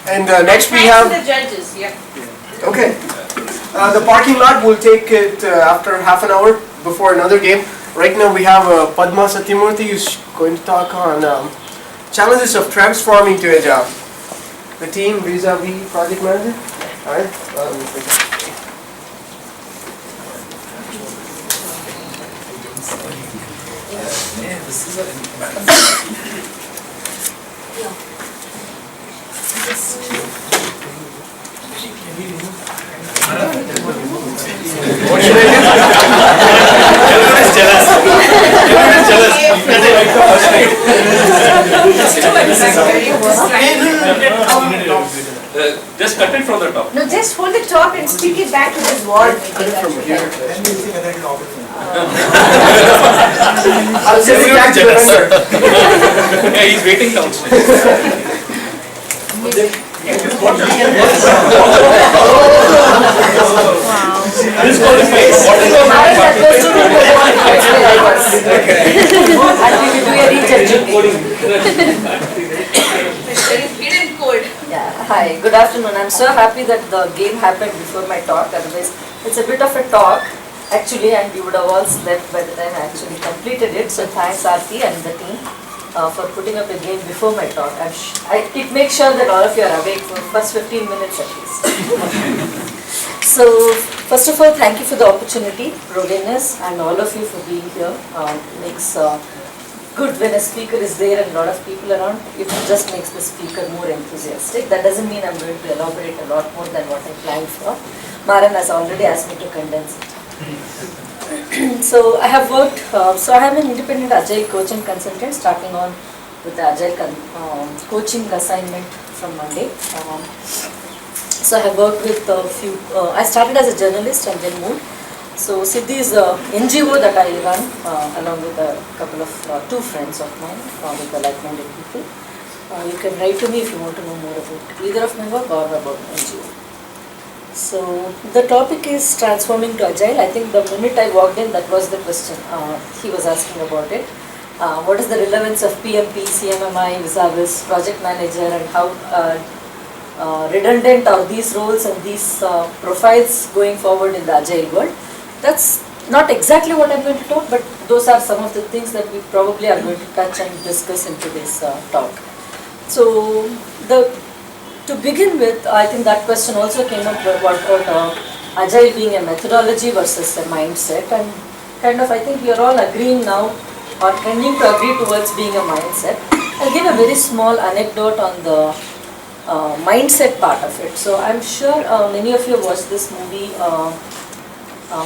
And next we Thanks have... to the judges, yeah. Okay. The parking lot will take it after half an hour before another game. Right now we have Padma Satyamurthy who's going to talk on challenges of transforming to Agile. The team vis-a-vis project manager. Alright. What should I do? Everyone is jealous. Everyone is jealous. Because they like the first night. Just cut it from the top. No, just hold the top and stick it back to this wall. I'll send it back to the vendor. Yeah, he's waiting downstairs. Disqualified. What is your I was supposed to do the wall. I was. And we will do a retouching. Hidden code. Yeah, hi, good afternoon. I'm so happy that the game happened before my talk, otherwise it's a bit of a talk actually, and you would have all slept by the time I actually completed it. So thanks Aarti and the team for putting up a game before my talk. It makes sure that all of you are awake for the first 15 minutes at least. So first of all, thank you for the opportunity, Rolinus, and all of you for being here. It makes good when a speaker is there and a lot of people around. It just makes the speaker more enthusiastic. That doesn't mean I'm going to elaborate a lot more than what I planned for. Maran has already asked me to condense it. So I have worked, so I am an independent Agile coach and consultant, starting on with the Agile coaching assignment from Monday. So I have worked with a few, I started as a journalist and then moved. So Siddhi is a NGO that I run along with a couple of, two friends of mine with the like-minded people. You can write to me if you want to know more about either of my work or about NGO. So the topic is transforming to Agile. I think the minute I walked in, that was the question. He was asking about it. What is the relevance of PMP, CMMI, vis-a-vis project manager, and how redundant are these roles and these profiles going forward in the Agile world? That's not exactly what I'm going to talk, but those are some of the things that we probably are going to touch and discuss in today's talk. So to begin with, I think that question also came up about Agile being a methodology versus a mindset, and kind of I think we are all agreeing now or tending to agree towards being a mindset. I'll give a very small anecdote on the mindset part of it. So I'm sure many of you watched this movie,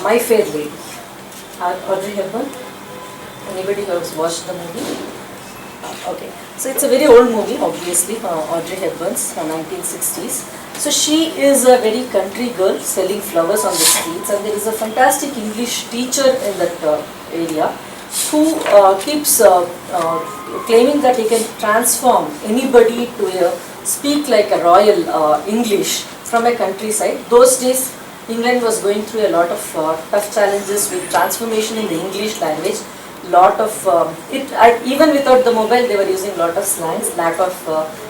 My Fair Lady, Audrey Hepburn. Anybody who has watched the movie? Okay, so it's a very old movie, obviously, Audrey Hepburn's from 1960s. So she is a very country girl selling flowers on the streets, and there is a fantastic English teacher in that area who keeps claiming that he can transform anybody to speak like a royal English from a countryside. Those days, England was going through a lot of tough challenges with transformation in the English language. Lot of even without the mobile, they were using lot of slangs, lack of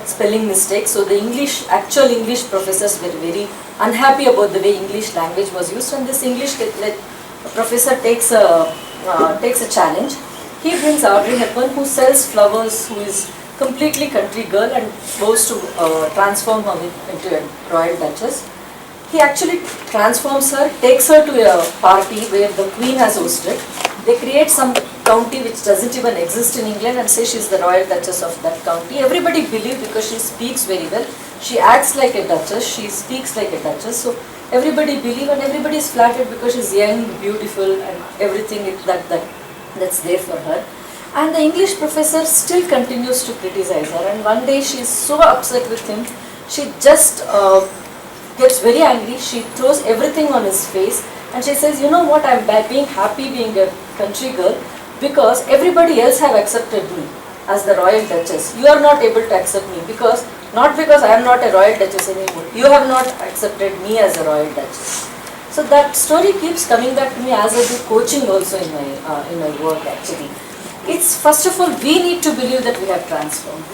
spelling mistakes. So the actual English professors were very unhappy about the way English language was used, and this English professor takes a challenge. He brings Audrey Hepburn, who sells flowers, who is completely country girl, and goes to transform her into a royal duchess. He actually transforms her, takes her to a party where the queen has hosted. They create some county which doesn't even exist in England and say she's the royal duchess of that county. Everybody believes because she speaks very well. She acts like a duchess, she speaks like a duchess. So everybody believes, and everybody is flattered because she's young, beautiful, and everything that's there for her. And the English professor still continues to criticize her, and one day she's so upset with him, she just gets very angry. She throws everything on his face and she says, you know what, I'm being happy being a country girl because everybody else have accepted me as the royal duchess. You are not able to accept me not because I am not a royal duchess anymore. You have not accepted me as a royal duchess. So that story keeps coming back to me as I do coaching also in my work actually. It's first of all, we need to believe that we have transformed.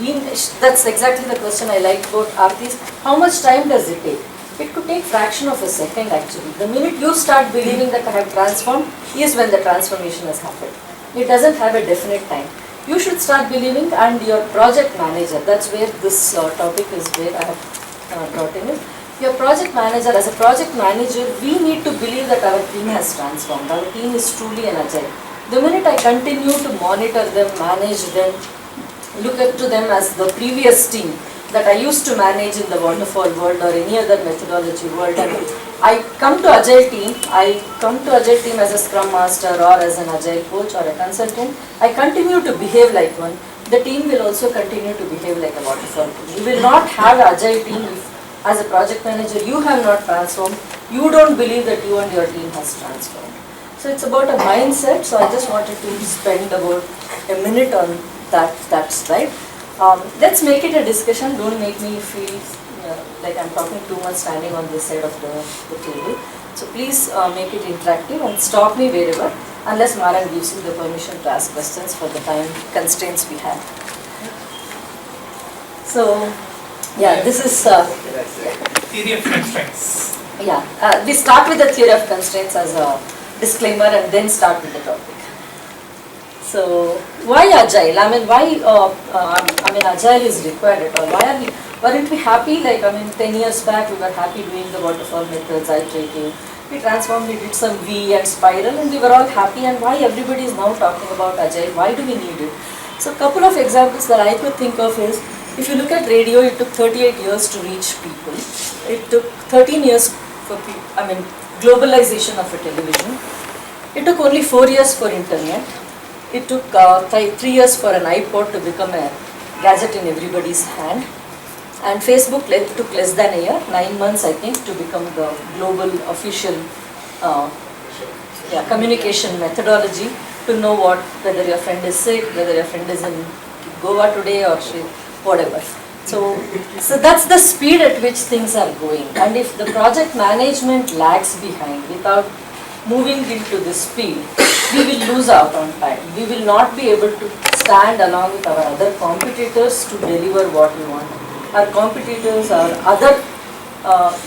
That's exactly the question I like about Aarti's. How much time does it take? It could take fraction of a second actually. The minute you start believing that I have transformed is when the transformation has happened. It doesn't have a definite time. You should start believing, and your project manager, that's where this topic is where I have brought in it. Your project manager, as a project manager, we need to believe that our team has transformed. Our team is truly an agile. The minute I continue to monitor them, manage them, look up to them as the previous team that I used to manage in the waterfall world or any other methodology world, and I come to Agile team as a Scrum Master or as an Agile coach or a consultant, I continue to behave like one. The team will also continue to behave like a waterfall team. You will not have an Agile team if, as a project manager, you have not transformed. You don't believe that you and your team has transformed. So it's about a mindset. So I just wanted to spend about a minute on that slide. Let's make it a discussion. Don't make me feel like I'm talking too much standing on this side of the table. So please make it interactive and stop me wherever, unless Maran gives you the permission to ask questions for the time constraints we have. So, yeah, this is... Theory of constraints. Yeah, we start with the theory of constraints as a disclaimer and then start with the topic. So, why agile? I mean, why? Agile is required at all. Weren't we happy? 10 years back, we were happy doing the waterfall methods, iterative. We transformed, we did some V and spiral, and we were all happy. And why everybody is now talking about agile? Why do we need it? So, a couple of examples that I could think of is, if you look at radio, it took 38 years to reach people. It took 13 years for globalization of a television. It took only 4 years for internet. It took 3 years for an iPod to become a gadget in everybody's hand. And Facebook took less than a year, 9 months I think, to become the global official communication methodology to know whether your friend is sick, whether your friend is in Goa today or whatever. So that's the speed at which things are going. And if the project management lags behind without moving into this speed, we will lose out on time. We will not be able to stand along with our other competitors to deliver what we want. Our competitors are other,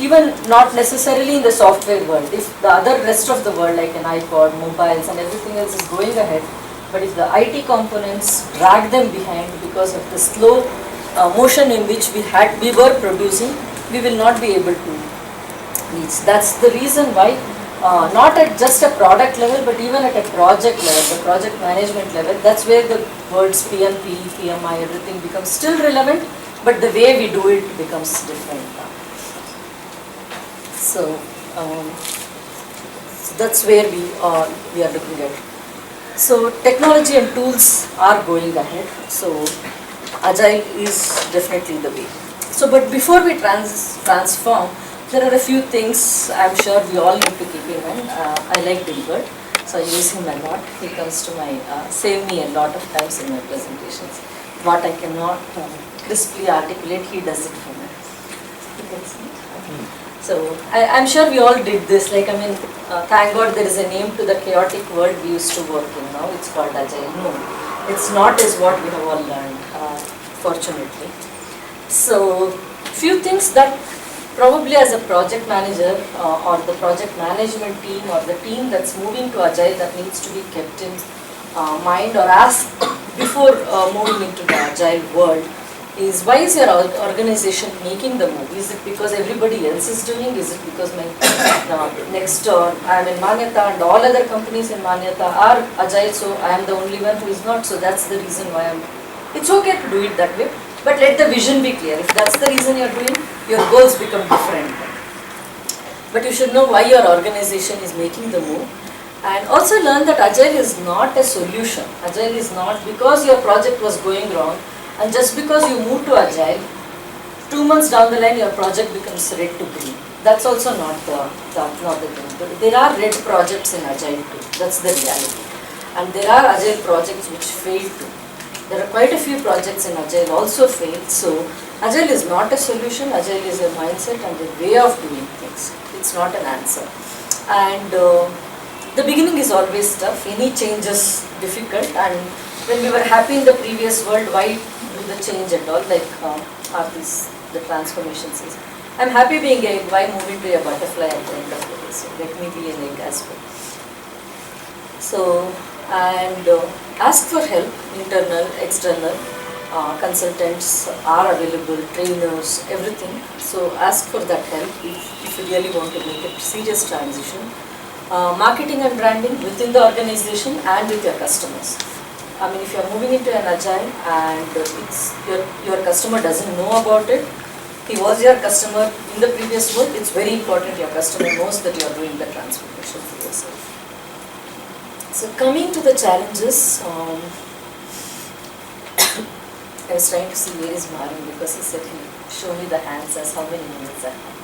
even not necessarily in the software world. If the other rest of the world, like an iPod, mobiles and everything else is going ahead, but if the IT components drag them behind because of the slow motion in which we were producing, we will not be able to reach. That's the reason why, not at just a product level, but even at a project level, the project management level, that's where the words PMP, PMI, everything becomes still relevant, but the way we do it becomes different now. So that's where we are looking at. So technology and tools are going ahead. So Agile is definitely the way. So, but before we transform, there are a few things I'm sure we all need to keep in mind. I like Dilbert, so I use him a lot. He comes to save me a lot of times in my presentations. What I cannot crisply articulate, he does it for me. You can see it. So I'm sure we all did this. Thank God there is a name to the chaotic world we used to work in now. It's called Agile. No, it's not is what we have all learned, fortunately. So few things that probably as a project manager or the project management team or the team that's moving to Agile that needs to be kept in mind or asked before moving into the Agile world is, why is your organization making the move? Is it because everybody else is doing? Is it because my next door, I am in Manyata and all other companies in Manyata are Agile, so I am the only one who is not, so that's the reason why it's okay to do it that way, but let the vision be clear. If that's the reason you're doing, your goals become different. But you should know why your organization is making the move, and also learn that Agile is not a solution. Agile is not because your project was going wrong, and just because you move to Agile, 2 months down the line your project becomes red to green. That's also not the thing. But there are red projects in Agile too. That's the reality. And there are Agile projects which fail too. There are quite a few projects in Agile also failed. So Agile is not a solution. Agile is a mindset and a way of doing things. It's not an answer. And the beginning is always tough. Any change is difficult, and when we were happy in the previous world, why do the change and all, like are these the transformations is. I'm happy being egg, why move into a butterfly at the end of the day, so let me be an egg as well. So, and ask for help, internal, external, consultants are available, trainers, everything. So ask for that help if you really want to make a serious transition. Marketing and branding within the organization and with your customers. I mean, if you are moving into an agile and it's your customer doesn't know about it, he was your customer in the previous world, it's very important your customer knows that you are doing the transformation for yourself. So coming to the challenges, I was trying to see where is Marvin because he said he'll show me the hands as how many minutes I have.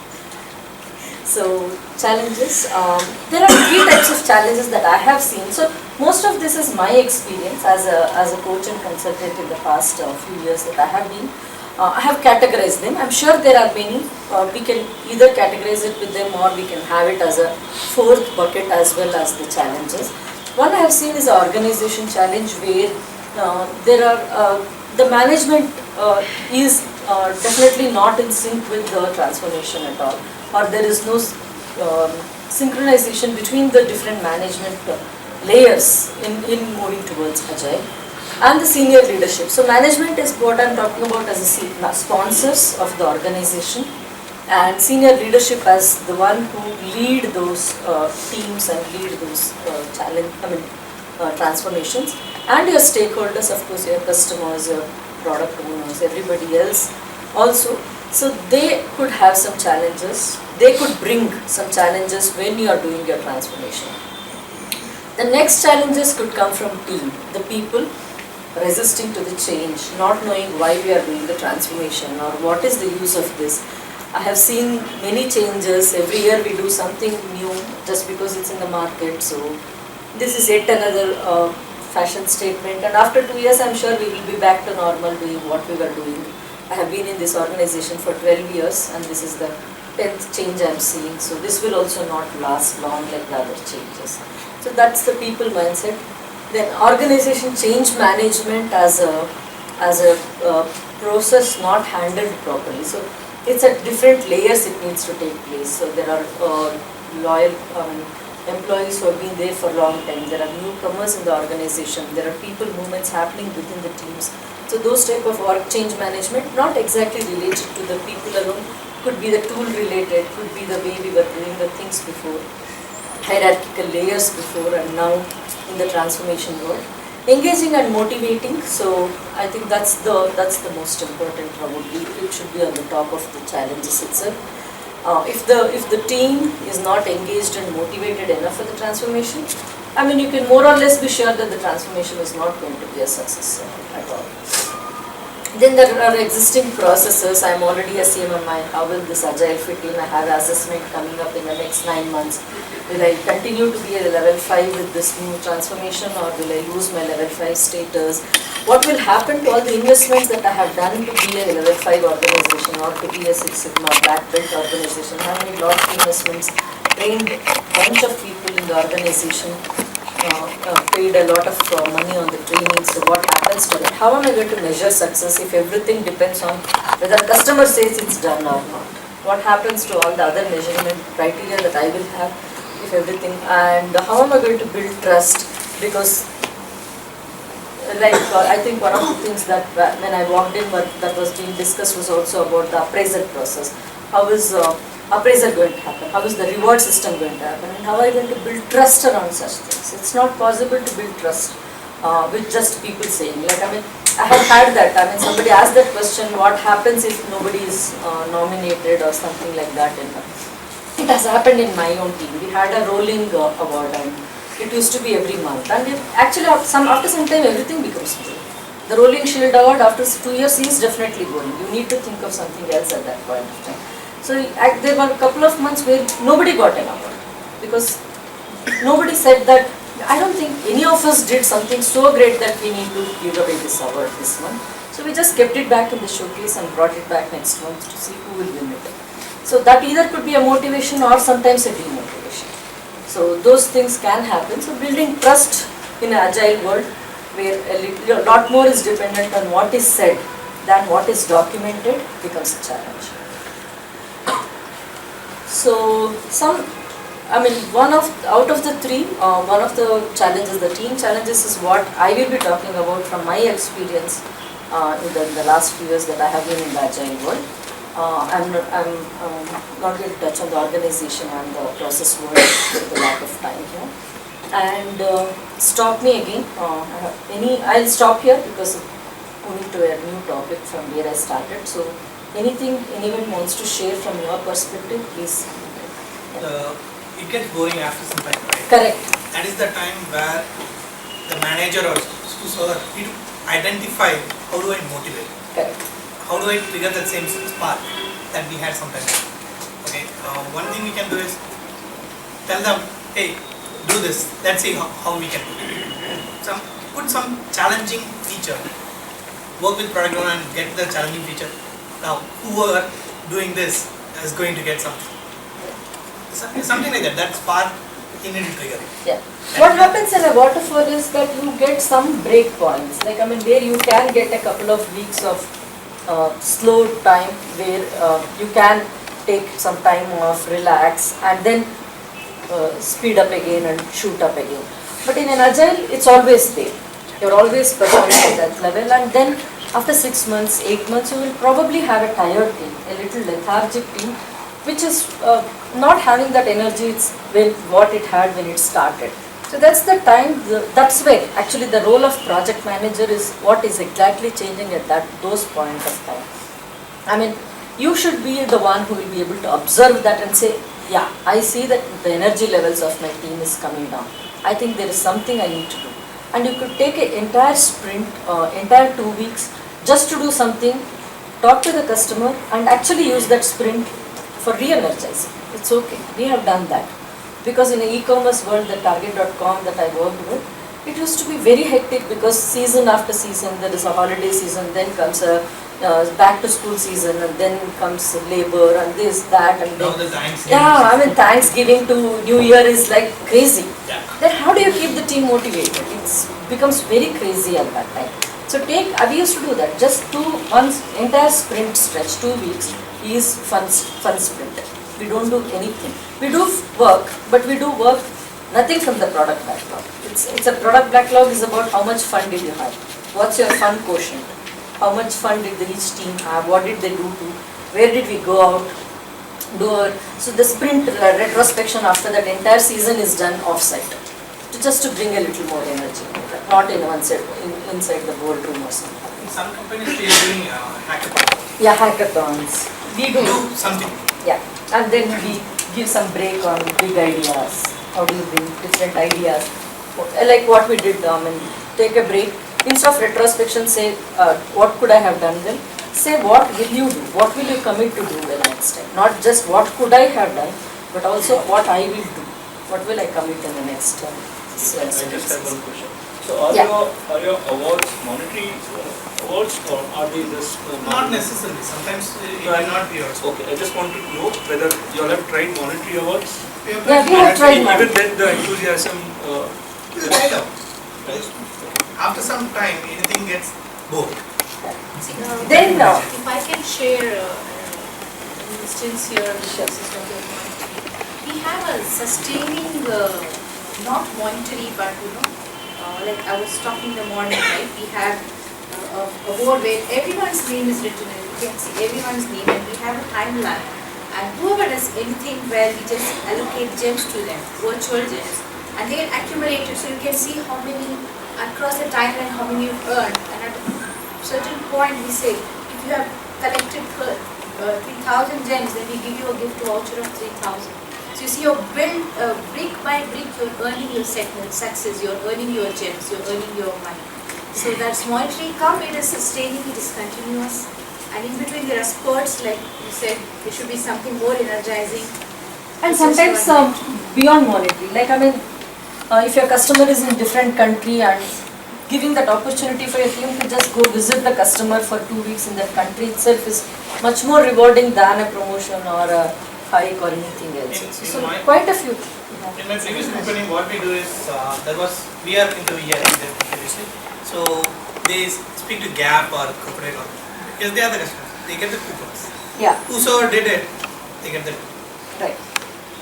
So challenges, there are 3 types of challenges that I have seen. So most of this is my experience as a coach and consultant in the past few years that I have been. I have categorized them. I'm sure there are many. We can either categorize it with them or we can have it as a 4th bucket as well as the challenges. One I have seen is an organization challenge where there are the management is definitely not in sync with the transformation at all, or there is no synchronization between the different management layers in moving towards agile. And the senior leadership. So management is what I'm talking about as a sponsors of the organization, and senior leadership as the one who lead those teams and lead those transformations, and your stakeholders, of course, your customers, your product owners, everybody else also. So they could have some challenges. They could bring some challenges when you are doing your transformation. The next challenges could come from team, the people resisting to the change, not knowing why we are doing the transformation or what is the use of this. I have seen many changes. Every year we do something new just because it's in the market. So this is yet another fashion statement, and after 2 years I'm sure we will be back to normal doing what we were doing. I have been in this organization for 12 years and this is the 10th change I'm seeing. So this will also not last long like the other changes. So that's the people mindset. Then organization change management as a process not handled properly. So it's at different layers it needs to take place. So there are loyal employees who have been there for a long time. There are newcomers in the organization. There are people movements happening within the teams. So those type of org change management, not exactly related to the people alone, could be the tool related, could be the way we were doing the things before, hierarchical layers before and now in the transformation world. Engaging and motivating, so I think that's the most important probably. It should be on the top of the challenges itself. If the team is not engaged and motivated enough for the transformation, I mean you can more or less be sure that the transformation is not going to be a success at all. Then there are existing processes. I'm already a CMMI. How will this agile fit in? I have assessment coming up in the next 9 months. Will I continue to be a level 5 with this new transformation, or will I lose my level 5 status? What will happen to all the investments that I have done to be a level 5 organization or to be a Six Sigma black belt organization? I have made lot of investments, trained a bunch of people in the organization, paid a lot of money on the training. So what happens to that? How am I going to measure success if everything depends on whether customer says it's done or not? What happens to all the other measurement criteria that I will have if everything, and how am I going to build trust? Because like I think one of the things that when I walked in that was being discussed was also about the appraisal process. How is appraisal going to happen? How is the reward system going to happen? And how are you going to build trust around such things? It's not possible to build trust with just people saying. Like I have had that. I mean, somebody asked that question: what happens if nobody is nominated or something like that? It has happened in my own team. We had a rolling award, and it used to be every month. And actually, after some time, everything becomes blue. The rolling shield award after 2 years is definitely going. You need to think of something else at that point of time. So there were a couple of months where nobody got an award because nobody said that. I don't think any of us did something so great that we need to give away this award this month. So we just kept it back in the showcase and brought it back next month to see who will win it. So that either could be a motivation or sometimes a demotivation. So those things can happen. So building trust in an agile world where a lot more is dependent on what is said than what is documented, becomes a challenge. So out of the three, one of the challenges, the team challenges, is what I will be talking about from my experience in the last few years that I have been in the Agile world. I'm not going to touch on the organization and the process world with the lack of time here. And stop me again. I'll stop here because moving to a new topic from where I started. So anything anyone wants to share from your perspective, please. It gets boring after some time, right? Correct. That is the time where the manager or whosoever need to identify how do I motivate, Correct. how do I trigger that same spark that we had sometimes. Okay, one thing we can do is tell them, hey, do this. Let's see how we can do it. Put some challenging feature. Work with product owner and get the challenging feature. Now, whoever doing this is going to get something. Something like that. That spark in a trigger. Yeah. What happens in a waterfall is that you get some breakpoints. Like where you can get a couple of weeks of slow time where you can take some time off, relax, and then speed up again and shoot up again. But in an agile, it's always there. You're always performing at that level, and then after 6 months, 8 months, you will probably have a tired team, a little lethargic team, which is not having that energy what it had when it started. So that's the time, that's where actually the role of project manager is what is exactly changing at those points of time. You should be the one who will be able to observe that and say, yeah, I see that the energy levels of my team is coming down. I think there is something I need to do. And you could take an entire sprint, entire 2 weeks, just to do something, talk to the customer, and actually use that sprint for re-energizing. It's okay. We have done that. Because in the e-commerce world, the Target.com that I worked with, it used to be very hectic because season after season, there is a holiday season, then comes a back to school season, and then comes labor and this, that, and Now then. the Thanksgiving. Yeah, Thanksgiving to New Year is like crazy. Yeah. Then how do you keep the team motivated? It becomes very crazy at that time. So we used to do that. Just one entire sprint stretch, 2 weeks, is fun sprint. We don't do anything. We do work, but we do work nothing from the product backlog. It's a product backlog is about how much fun did you have? What's your fun quotient? How much fun did each team have? What did they do where did we go out? So the sprint retrospection after that entire season is done off-site. Just to bring a little more energy, not in one set, inside the boardroom or something. In some companies they are doing hackathons. Yeah, hackathons. We do. Something. Yeah, and then we give some break on big ideas. How do you bring different ideas? Like what we did, take a break. Instead of retrospection, say, what could I have done well? Say, what will you do? What will you commit to do well next time? Not just what could I have done, but also what I will do. What will I commit in the next time? I just have one question. So are your awards monetary awards, or are they just Not necessarily. Sometimes it may not be also. Okay, I just want to know whether you all have tried monetary awards. Yeah, we have tried Even monetary. then the enthusiasm It's right out. After some time, anything gets bored. Then If I can share an instance here, we have a sustaining, not monetary, but like I was talking in the morning, right? We have a board where everyone's name is written in. You can see everyone's name, and we have a timeline. And whoever does anything well, we just allocate gems to them, virtual gems, and they get accumulated. So you can see how many across the timeline, how many you've earned. And at a certain point, we say if you have collected 3,000 gems, then we give you a gift voucher of 3,000. So you see, you're built brick by brick, you're earning your success, you're earning your gems, you're earning your money. So that's monetary income, it is sustaining, it is continuous. And in between there are spurts, like you said, there should be something more energizing. and sometimes beyond monetary. Like if your customer is in different country and giving that opportunity for your team to just go visit the customer for 2 weeks in that country itself is much more rewarding than a promotion or a hike or anything else. So quite a few. In my previous company, what we do is we are into ERP previously. So So they speak to Gap or Corporate or because they are the customers. They get the coupons. Yeah, Whosoever did it, they get the. right.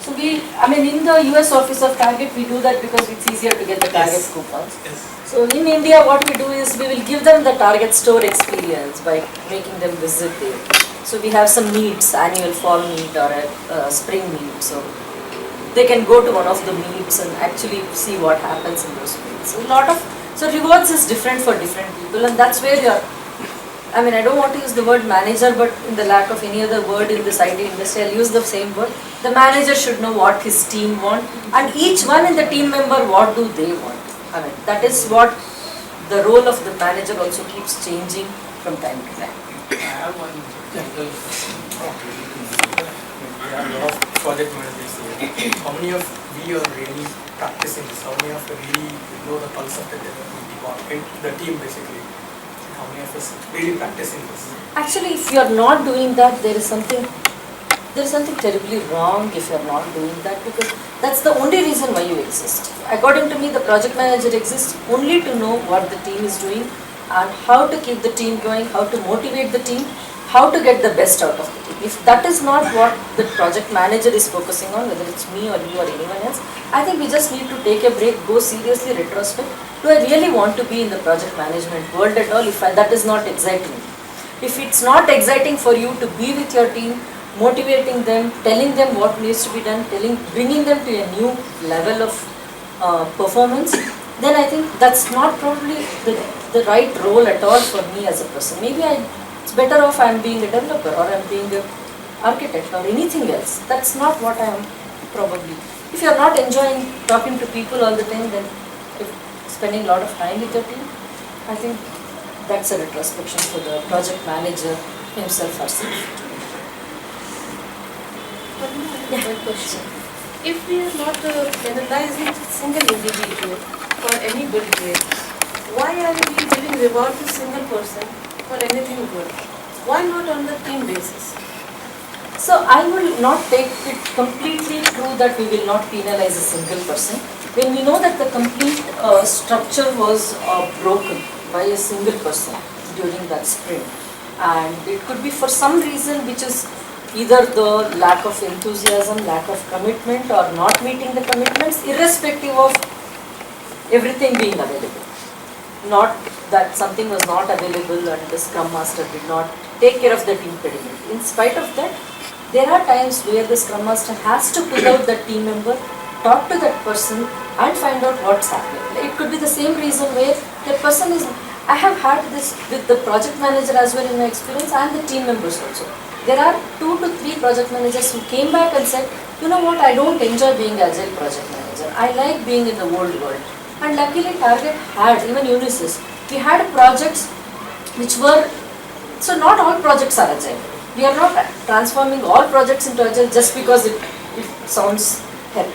So I mean in the US office of Target we do that because it's easier to get the Target Yes. coupons. Yes. So in India what we do is we will give them the Target store experience by making them visit there. So we have some meets, annual fall meet or a spring meet. So they can go to one of the meets and actually see what happens in those meets. So rewards is different for different people, and that's where I mean, I don't want to use the word manager, but in the lack of any other word in this IT industry, I'll use the same word. The manager should know what his team want, and each one in the team member, what do they want. I mean, that is what the role of the manager also keeps changing from time to time. I have one general we have a lot of project managers here. How many of we are really practicing this? How many of us really know the pulse of the department, the team basically? How many of us really practicing this? Actually, if you are not doing that, there is something terribly wrong if you are not doing that, because that's the only reason why you exist. According to me, the project manager exists only to know what the team is doing and how to keep the team going, how to motivate the team, how to get the best out of the team. If that is not what the project manager is focusing on, whether it's me or you or anyone else, I think we just need to take a break, go seriously retrospect. Do I really want to be in the project management world at all if that is not exciting? If it's not exciting for you to be with your team, motivating them, telling them what needs to be done, bringing them to a new level of performance, then I think that's not probably the right role at all for me as a person. Maybe it's better off I'm being a developer or I'm being an architect or anything else. That's not what I am probably. If you're not enjoying talking to people all the time, then spending a lot of time with your team, I think that's a retrospection for the project manager himself or herself. One question. If we are not penalizing a single individual for any good grade, why are we giving reward to single person for anything good? Why not on the team basis? So I will not take it completely true that we will not penalize a single person. When we know that the complete structure was broken by a single person during that sprint, and it could be for some reason which is either the lack of enthusiasm, lack of commitment, or not meeting the commitments, irrespective of everything being available. Not that something was not available and the Scrum Master did not take care of that impediment. In spite of that, there are times where the Scrum Master has to pull out that team member, talk to that person and find out what's happening. It could be the same reason where the person is, I have had this with the project manager as well in my experience and the team members also. There are 2 to 3 project managers who came back and said, you know what, I don't enjoy being agile project manager. I like being in the old world. And luckily Target had, even Unisys, we had projects which were, so not all projects are agile. We are not transforming all projects into agile just because it sounds hell.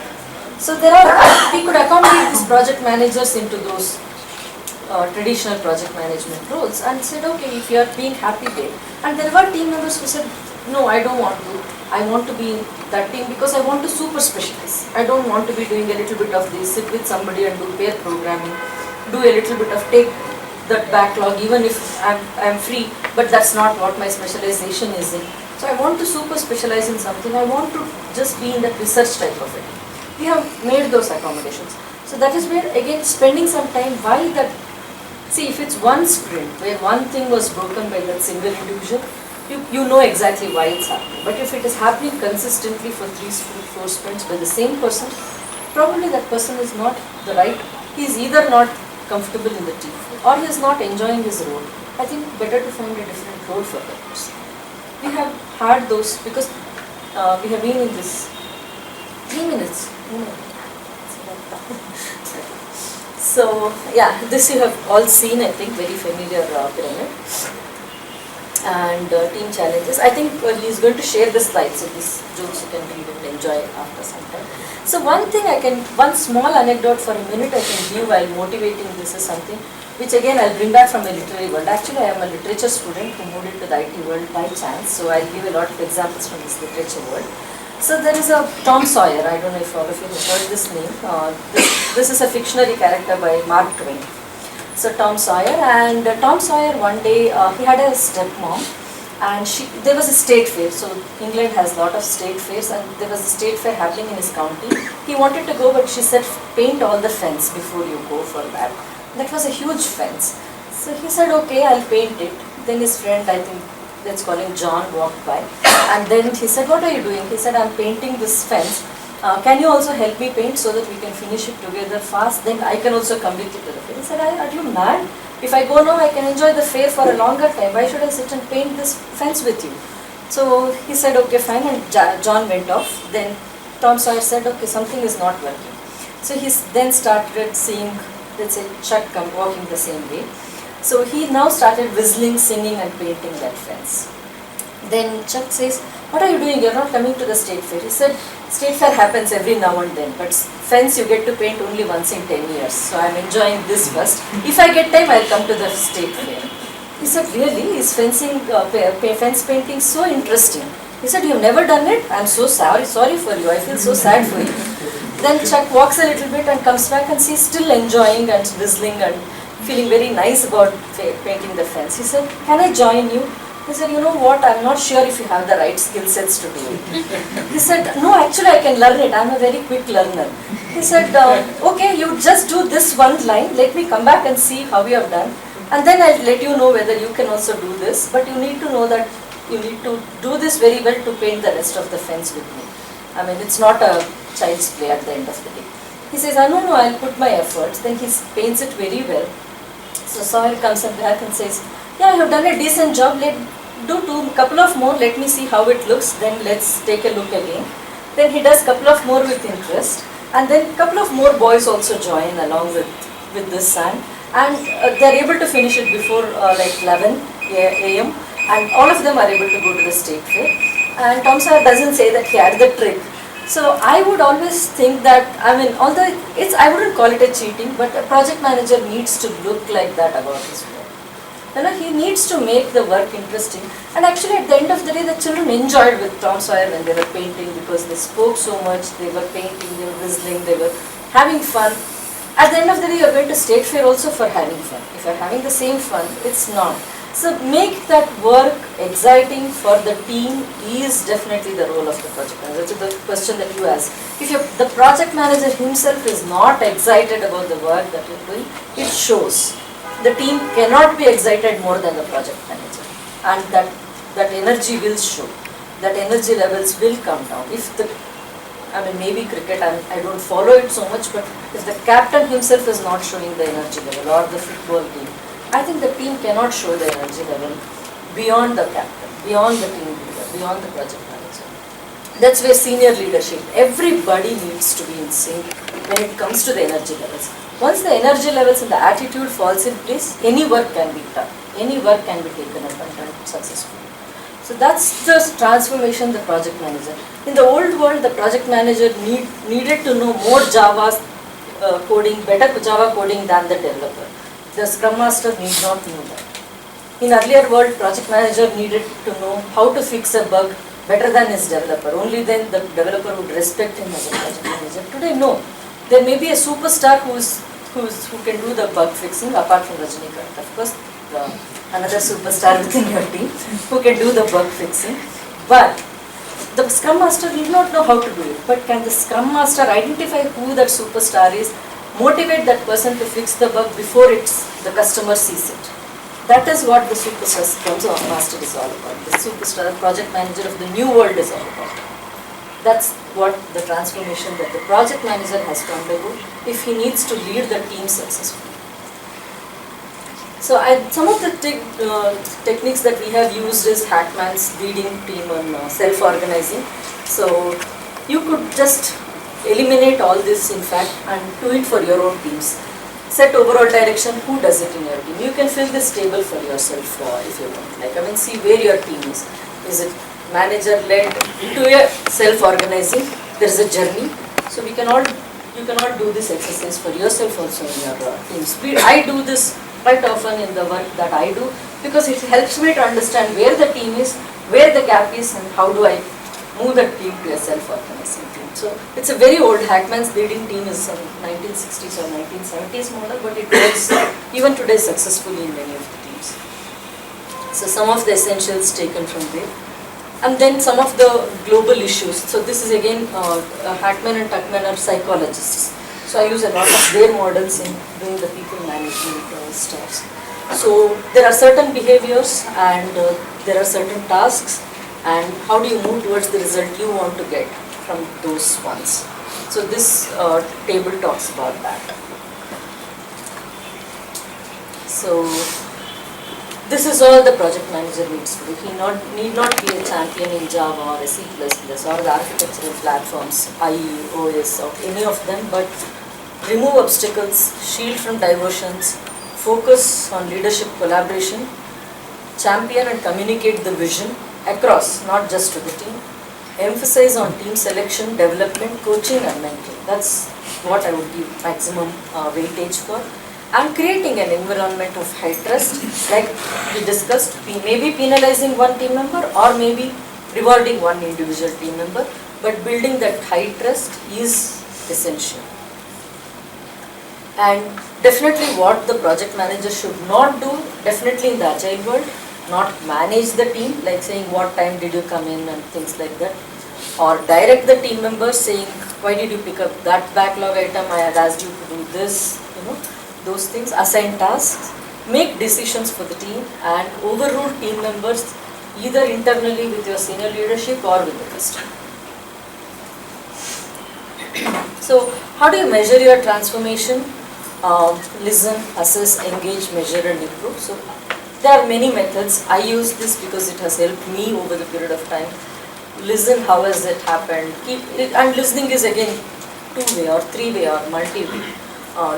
So we could accommodate these project managers into those traditional project management roles and said, okay, if you are being happy there. And there were team members who said, no, I don't want to. I want to be in that team because I want to super specialize. I don't want to be doing a little bit of this, sit with somebody and do pair programming, do a little bit of take that backlog even if I'm free, but that's not what my specialization is in. So I want to super specialize in something. I want to just be in that research type of it. We have made those accommodations. So that is where again spending some time, why that. See, if it's one sprint where one thing was broken by that single individual, you know exactly why it's happening. But if it is happening consistently for 3-4 sprints by the same person, probably that person is not the right, he is either not comfortable in the team or he is not enjoying his role. I think better to find a different role for that person. We have had those because we have been in this 3 minutes. So yeah, this you have all seen, I think, very familiar pyramid and team challenges. I think he is going to share the slides, so these jokes you can read and enjoy after some time. So one small anecdote for a minute I can give while motivating this is something which again I'll bring back from a literary world. Actually I am a literature student who moved into the IT world by chance, so I'll give a lot of examples from this literature world. So there is a Tom Sawyer, I don't know if all of you have heard this name. This is a fictionary character by Mark Twain. So Tom Sawyer, and Tom Sawyer one day, he had a stepmom, and there was a state fair. So England has a lot of state fairs, and there was a state fair happening in his county. He wanted to go, but she said, paint all the fence before you go for that. That was a huge fence. So he said, okay, I'll paint it. Then his friend, I think, let's call him John, walked by. And then he said, what are you doing? He said, I'm painting this fence. Can you also help me paint so that we can finish it together fast? Then I can also come with you to the fair. He said, are you mad? If I go now, I can enjoy the fair for a longer time. Why should I sit and paint this fence with you? So he said, okay, fine. And John went off. Then Tom Sawyer said, okay, something is not working. So he then started seeing, let's say, Chuck walking the same way. So he now started whistling, singing and painting that fence. Then Chuck says, what are you doing? You're not coming to the state fair. He said, state fair happens every now and then, but fence you get to paint only once in 10 years. So I'm enjoying this first. If I get time, I'll come to the state fair. He said, really? Is fencing, fence painting so interesting? He said, you've never done it? I'm so sorry for you. I feel so sad for you. Then Chuck walks a little bit and comes back and he's still enjoying and whistling and feeling very nice about painting the fence. He said, can I join you? He said, you know what, I'm not sure if you have the right skill sets to do it. He said, no, actually I can learn it. I'm a very quick learner. He said, okay, you just do this one line. Let me come back and see how you have done. And then I'll let you know whether you can also do this. But you need to know that you need to do this very well to paint the rest of the fence with me. I mean, it's not a child's play at the end of the day. He says, no, I'll put my efforts. Then he paints it very well. So Sawyer comes back and says, yeah, you have done a decent job. Do couple of more, let me see how it looks, then let's take a look again. Then he does couple of more with interest, and then couple of more boys also join along with this sand, and they're able to finish it before like 11 a.m. and all of them are able to go to the state fair. And Tom Sawyer doesn't say that he had the trick. So I would always think that, I mean, although I wouldn't call it a cheating, but a project manager needs to look like that about his work. You know, he needs to make the work interesting. And actually at the end of the day, the children enjoyed with Tom Sawyer when they were painting because they spoke so much, they were painting, they were whistling, they were having fun. At the end of the day, you're going to state fair also for having fun. If you're having the same fun, it's not. So make that work exciting for the team is definitely the role of the project manager. That's the question that you asked. If the project manager himself is not excited about the work that you're doing, it shows. The team cannot be excited more than the project manager, and that energy will show. That energy levels will come down. Maybe cricket, I don't follow it so much, but if the captain himself is not showing the energy level, or the football team, I think the team cannot show the energy level beyond the captain, beyond the team leader, beyond the project manager. That's where senior leadership, everybody needs to be in sync when it comes to the energy levels. Once the energy levels and the attitude falls in place, any work can be done. Any work can be taken up and done successfully. So that's the transformation the project manager. In the old world, the project manager needed to know more Java coding, better Java coding than the developer. The Scrum Master need not know that. In earlier world, project manager needed to know how to fix a bug better than his developer. Only then the developer would respect him as a project manager. Today, no. There may be a superstar who can do the bug fixing apart from Rajinikanth. Of course, another superstar within your team who can do the bug fixing. But the Scrum Master did not know how to do it. But can the Scrum Master identify who that superstar is, motivate that person to fix the bug before the customer sees it? That is what the superstar Scrum Master is all about. The superstar project manager of the new world is all about. That's what the transformation that the project manager has to undergo if he needs to lead the team successfully. So some of the techniques that we have used is Hackman's leading team on self-organizing. So you could just eliminate all this in fact and do it for your own teams. Set overall direction, who does it in your team? You can fill this table for yourself if you want. See where your team is. Is it manager-led to a self-organizing? There is a journey. So you can all do this exercise for yourself also in your teams. I do this quite often in the work that I do because it helps me to understand where the team is, where the gap is, and how do I move the team to a self-organizing team. So it's a very old. Hackman's leading team is some 1960s or 1970s model, but it works even today successfully in many of the teams. So some of the essentials taken from there. And then some of the global issues. So this is again, Hackman and Tuckman are psychologists. So I use a lot of their models in doing the people management stuff. So there are certain behaviors and there are certain tasks, and how do you move towards the result you want to get from those ones. So this table talks about that. So this is all the project manager needs to do. He need not be a champion in Java or C++ or the architectural platforms, IE, OS, or any of them, but remove obstacles, shield from diversions, focus on leadership collaboration, champion and communicate the vision across, not just to the team, emphasize on team selection, development, coaching and mentoring. That's what I would give maximum weightage for. And creating an environment of high trust, like we discussed, maybe penalizing one team member or maybe rewarding one individual team member, but building that high trust is essential. And definitely what the project manager should not do, definitely in the agile world, not manage the team, like saying what time did you come in and things like that, or direct the team members saying why did you pick up that backlog item, I had asked you to do this, those things, assign tasks, make decisions for the team and overrule team members either internally with your senior leadership or with the customer. So how do you measure your transformation? Listen, assess, engage, measure and improve. So there are many methods. I use this because it has helped me over the period of time. Listen, how has it happened? And listening is again two-way or three-way or multi-way.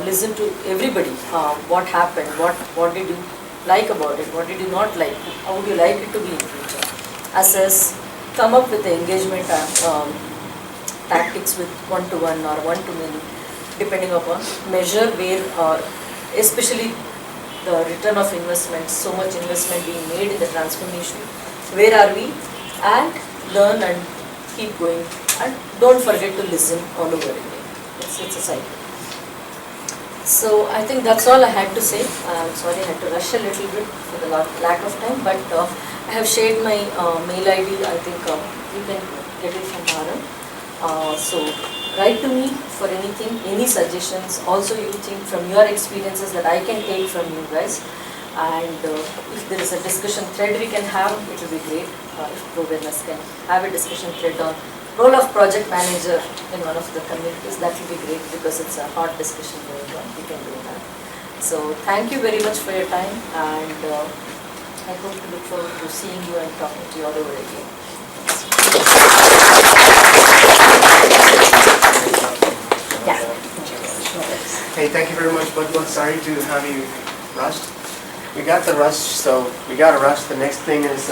Listen to everybody, what happened, what did you like about it, what did you not like, how would you like it to be in future. Assess, come up with the engagement tactics with one-to-one or one-to-many, depending upon. Measure where, especially the return of investment, so much investment being made in the transformation, where are we, and learn and keep going, and don't forget to listen all over again. It's a cycle. So I think that's all I had to say. I'm sorry I had to rush a little bit for the lack of time, but I have shared my mail ID. I think you can get it from Bharat. So write to me for anything, any suggestions. Also you think from your experiences that I can take from you guys. And if there is a discussion thread we can have, it will be great. If ProVenus can have a discussion thread on role of project manager in one of the communities, that will be great because it's a hot discussion going on. We can do that. So thank you very much for your time, and I hope to look forward to seeing you and talking to you all over again. Yeah. Hey, thank you very much, Budma. Sorry to have you rushed. We got the rush, so we got to rush. The next thing is